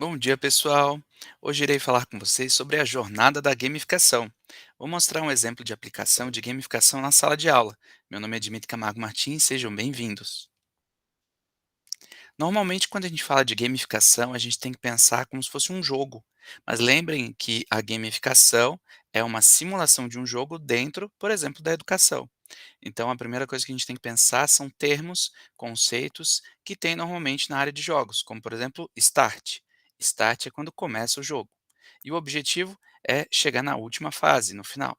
Bom dia, pessoal! Hoje irei falar com vocês sobre a jornada da gamificação. Vou mostrar um exemplo de aplicação de gamificação na sala de aula. Meu nome é Dimitri Camargo Martins, sejam bem-vindos. Normalmente, quando a gente fala de gamificação, a gente tem que pensar como se fosse um jogo. Mas lembrem que a gamificação é uma simulação de um jogo dentro, por exemplo, da educação. Então, a primeira coisa que a gente tem que pensar são termos, conceitos que tem normalmente na área de jogos, como por exemplo, start. Start é quando começa o jogo. E o objetivo é chegar na última fase, no final.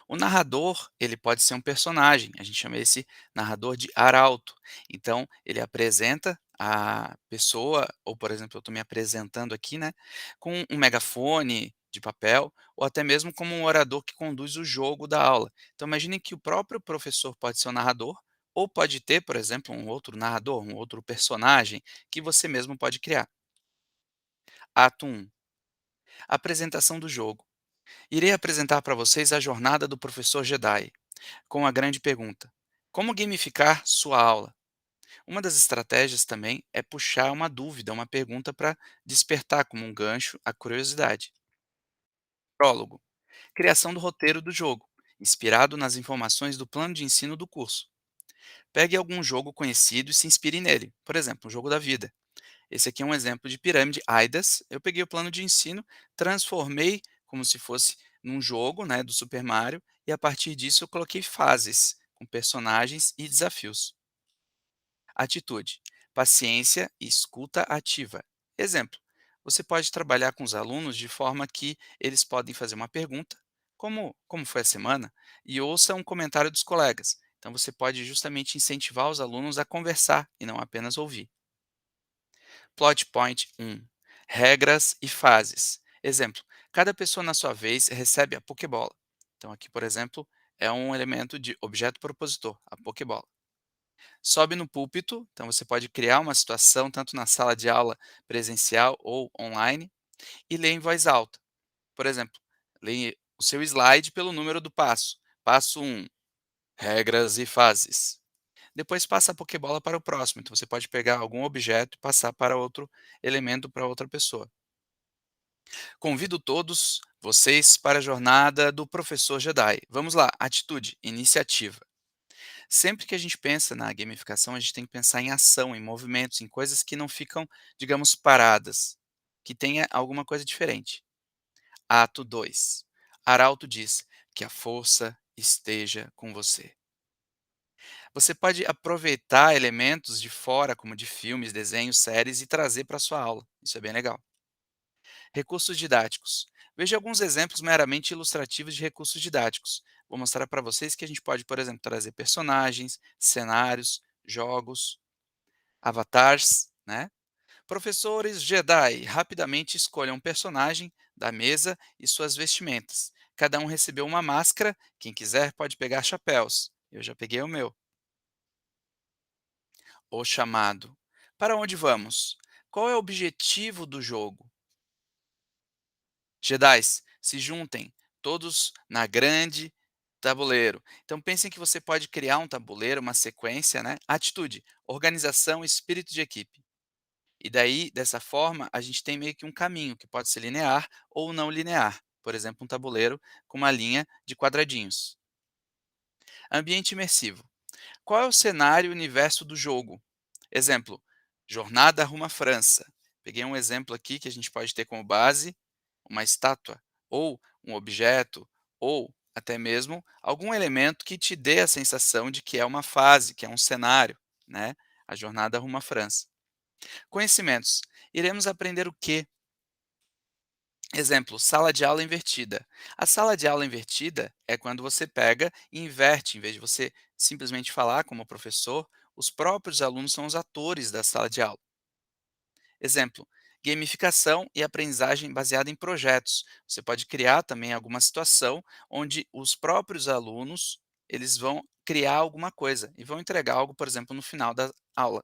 O narrador, ele pode ser um personagem, a gente chama esse narrador de arauto. Então, ele apresenta a pessoa, ou por exemplo, eu estou me apresentando aqui, né, com um megafone de papel, ou até mesmo como um orador que conduz o jogo da aula. Então, imagine que o próprio professor pode ser o narrador, ou pode ter, por exemplo, um outro narrador, um outro personagem que você mesmo pode criar. Ato 1. Apresentação do jogo. Irei apresentar para vocês a jornada do professor Jedi, com a grande pergunta: como gamificar sua aula? Uma das estratégias também é puxar uma dúvida, uma pergunta para despertar como um gancho a curiosidade. Prólogo: criação do roteiro do jogo, inspirado nas informações do plano de ensino do curso. Pegue algum jogo conhecido e se inspire nele, por exemplo, o jogo da vida. Esse aqui é um exemplo de pirâmide AIDAS. Eu peguei o plano de ensino, transformei como se fosse num jogo, né, do Super Mario, e a partir disso eu coloquei fases com personagens e desafios. Atitude: paciência e escuta ativa. Exemplo: você pode trabalhar com os alunos de forma que eles podem fazer uma pergunta, como foi a semana, e ouça um comentário dos colegas. Então você pode justamente incentivar os alunos a conversar e não apenas ouvir. Plot point 1: regras e fases. Exemplo: cada pessoa na sua vez recebe a Pokébola. Então aqui, por exemplo, é um elemento de objeto propositor, a Pokébola. Sobe no púlpito, então você pode criar uma situação tanto na sala de aula presencial ou online e lê em voz alta. Por exemplo, lê o seu slide pelo número do passo. Passo 1, regras e fases. Depois passa a Pokébola para o próximo, então você pode pegar algum objeto e passar para outro elemento para outra pessoa. Convido todos vocês para a jornada do professor Jedi. Vamos lá, atitude, iniciativa. Sempre que a gente pensa na gamificação, a gente tem que pensar em ação, em movimentos, em coisas que não ficam, digamos, paradas, que tenha alguma coisa diferente. Ato 2. Arauto diz que a força esteja com você. Você pode aproveitar elementos de fora, como de filmes, desenhos, séries, e trazer para a sua aula. Isso é bem legal. Recursos didáticos. Veja alguns exemplos meramente ilustrativos de recursos didáticos. Vou mostrar para vocês que a gente pode, por exemplo, trazer personagens, cenários, jogos, avatars, né? Professores Jedi, rapidamente escolham um personagem da mesa e suas vestimentas. Cada um recebeu uma máscara, quem quiser pode pegar chapéus. Eu já peguei o meu. O chamado. Para onde vamos? Qual é o objetivo do jogo? Jedis, se juntem, todos na grande tabuleiro. Então pensem que você pode criar um tabuleiro, uma sequência, né? Atitude, organização, espírito de equipe. E daí, dessa forma, a gente tem meio que um caminho que pode ser linear ou não linear. Por exemplo, um tabuleiro com uma linha de quadradinhos. Ambiente imersivo. Qual é o cenário e universo do jogo? Exemplo, Jornada rumo à França. Peguei um exemplo aqui que a gente pode ter como base uma estátua, ou um objeto, ou até mesmo algum elemento que te dê a sensação de que é uma fase, que é um cenário, né? A jornada rumo à França. Conhecimentos. Iremos aprender o quê? Exemplo, sala de aula invertida. A sala de aula invertida é quando você pega e inverte, em vez de você simplesmente falar como professor, os próprios alunos são os atores da sala de aula. Exemplo, gamificação e aprendizagem baseada em projetos. Você pode criar também alguma situação onde os próprios alunos eles vão criar alguma coisa e vão entregar algo, por exemplo, no final da aula.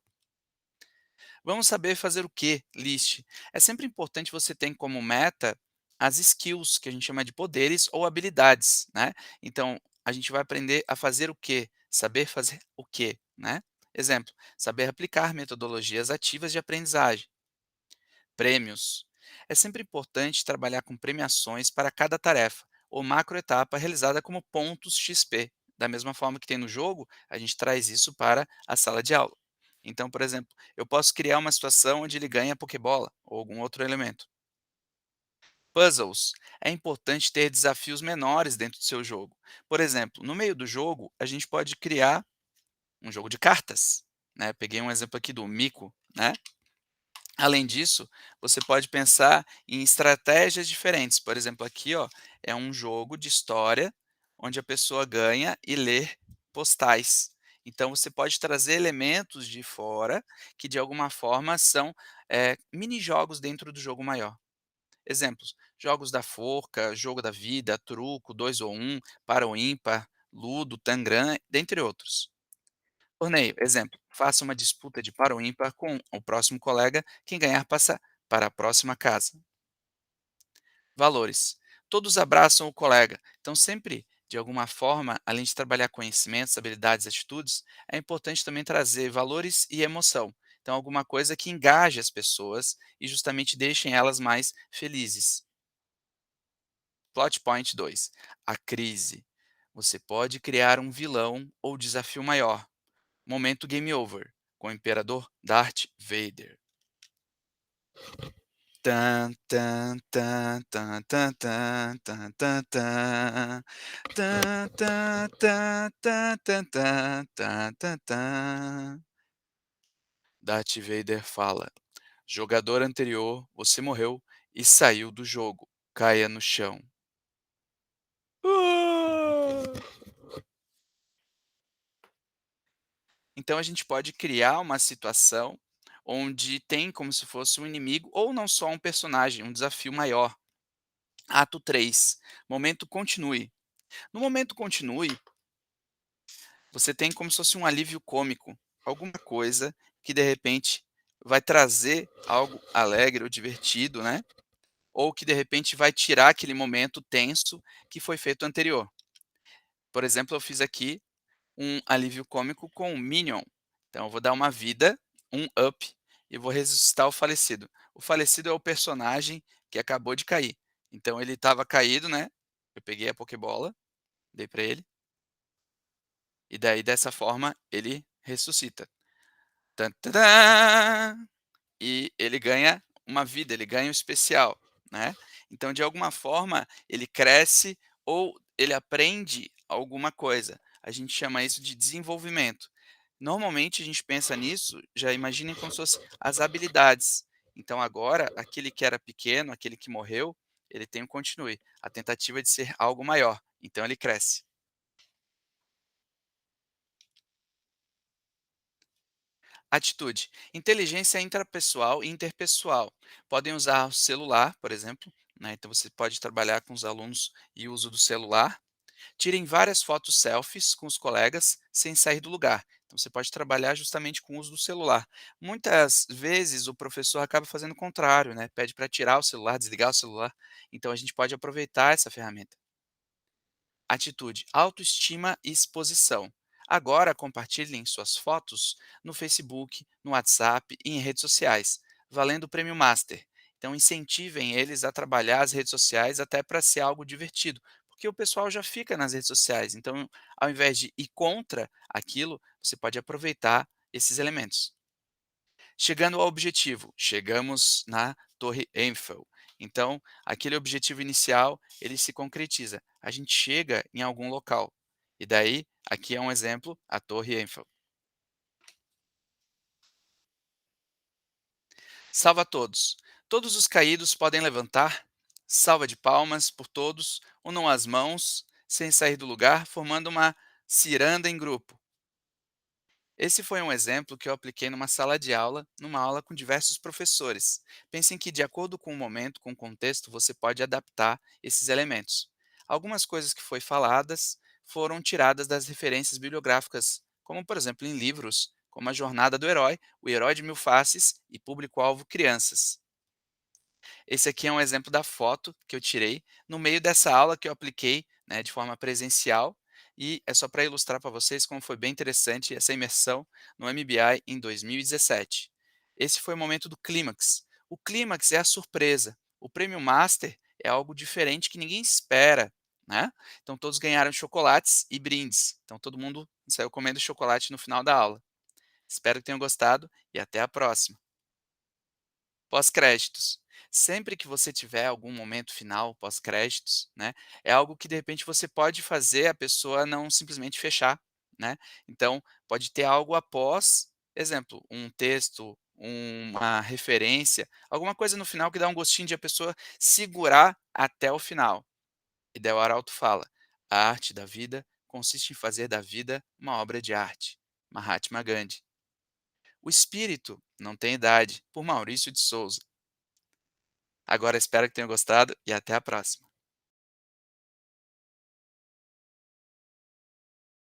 Vamos saber fazer o que? List. É sempre importante você ter como meta as skills, que a gente chama de poderes ou habilidades, né? Então, a gente vai aprender a fazer o quê? Saber fazer o quê, né? Exemplo, saber aplicar metodologias ativas de aprendizagem. Prêmios. É sempre importante trabalhar com premiações para cada tarefa ou macroetapa realizada como pontos XP. Da mesma forma que tem no jogo, a gente traz isso para a sala de aula. Então, por exemplo, eu posso criar uma situação onde ele ganha Pokébola ou algum outro elemento. Puzzles. É importante ter desafios menores dentro do seu jogo. Por exemplo, no meio do jogo, a gente pode criar um jogo de cartas. Né? Peguei um exemplo aqui do Mico, né? Além disso, você pode pensar em estratégias diferentes. Por exemplo, aqui ó, é um jogo de história onde a pessoa ganha e lê postais. Então, você pode trazer elementos de fora que, de alguma forma, são mini-jogos dentro do jogo maior. Exemplos: jogos da forca, jogo da vida, truco, 2 ou um, para o ímpar, ludo, tangram, dentre outros. Torneio, exemplo, faça uma disputa de par ou ímpar com o próximo colega, quem ganhar passa para a próxima casa. Valores. Todos abraçam o colega, então sempre, de alguma forma, além de trabalhar conhecimentos, habilidades, atitudes, é importante também trazer valores e emoção. Então alguma coisa que engaje as pessoas e justamente deixem elas mais felizes. Plot Point 2: A crise. Você pode criar um vilão ou desafio maior. Momento Game Over, com o Imperador Darth Vader. Tan, tan, tan, tan, tan, tan, tan, tan, tan. Tan, tan, tan, tan, tan, tan, tan, tan, tan. Darth Vader fala: Jogador anterior, você morreu e saiu do jogo. Caia no chão. Ah! Então a gente pode criar uma situação onde tem como se fosse um inimigo ou não só um personagem, um desafio maior. Ato 3, momento continue. No momento continue, você tem como se fosse um alívio cômico, alguma coisa que de repente vai trazer algo alegre ou divertido, né? Ou que de repente vai tirar aquele momento tenso que foi feito anterior. Por exemplo, eu fiz aqui um alívio cômico com o Minion. Então eu vou dar uma vida, um up, e vou ressuscitar o falecido. O falecido é o personagem que acabou de cair. Então ele estava caído, né? Eu peguei a Pokébola, dei para ele, e daí dessa forma ele ressuscita. Tan, tan, tan! E ele ganha uma vida, ele ganha um especial, né. Então, de alguma forma, ele cresce ou ele aprende alguma coisa. A gente chama isso de desenvolvimento. Normalmente, a gente pensa nisso, já imaginem como se fosse as habilidades. Então agora, aquele que era pequeno, aquele que morreu, ele tem um continue, a tentativa de ser algo maior, então ele cresce. Atitude. Inteligência intrapessoal e interpessoal. Podem usar o celular, por exemplo, né? Então você pode trabalhar com os alunos e o uso do celular. Tirem várias fotos selfies com os colegas sem sair do lugar. Então você pode trabalhar justamente com o uso do celular. Muitas vezes o professor acaba fazendo o contrário, né? Pede para tirar o celular, desligar o celular. Então a gente pode aproveitar essa ferramenta. Atitude, autoestima e exposição. Agora compartilhem suas fotos no Facebook, no WhatsApp e em redes sociais, valendo o Prêmio Master. Então incentivem eles a trabalhar as redes sociais até para ser algo divertido, porque o pessoal já fica nas redes sociais. Então, ao invés de ir contra aquilo, você pode aproveitar esses elementos. Chegando ao objetivo, chegamos na Torre Eiffel. Então, aquele objetivo inicial, ele se concretiza. A gente chega em algum local. E daí, aqui é um exemplo, a Torre Eiffel. Salva todos. Todos os caídos podem levantar. Salva de palmas por todos. Unam as mãos, sem sair do lugar, formando uma ciranda em grupo. Esse foi um exemplo que eu apliquei numa sala de aula, numa aula com diversos professores. Pensem que, de acordo com o momento, com o contexto, você pode adaptar esses elementos. Algumas coisas que foi faladas foram tiradas das referências bibliográficas, como por exemplo em livros, como A Jornada do Herói, O Herói de Mil Faces e Público-alvo Crianças. Esse aqui é um exemplo da foto que eu tirei no meio dessa aula que eu apliquei, né, de forma presencial, e é só para ilustrar para vocês como foi bem interessante essa imersão no MBI em 2017. Esse foi o momento do clímax, O clímax é a surpresa. O prêmio master é algo diferente que ninguém espera, né. Então todos ganharam chocolates e brindes, então todo mundo saiu comendo chocolate no final da aula. Espero que tenham gostado e até a próxima. Pós-créditos. Sempre que você tiver algum momento final pós-créditos, né, é algo que de repente você pode fazer a pessoa não simplesmente fechar, né. Então, pode ter algo após, exemplo, um texto, uma referência, alguma coisa no final que dá um gostinho de a pessoa segurar até o final. E daí o arauto fala: "A arte da vida consiste em fazer da vida uma obra de arte." Mahatma Gandhi. O espírito não tem idade, por Maurício de Souza. Agora espero que tenham gostado e até a próxima.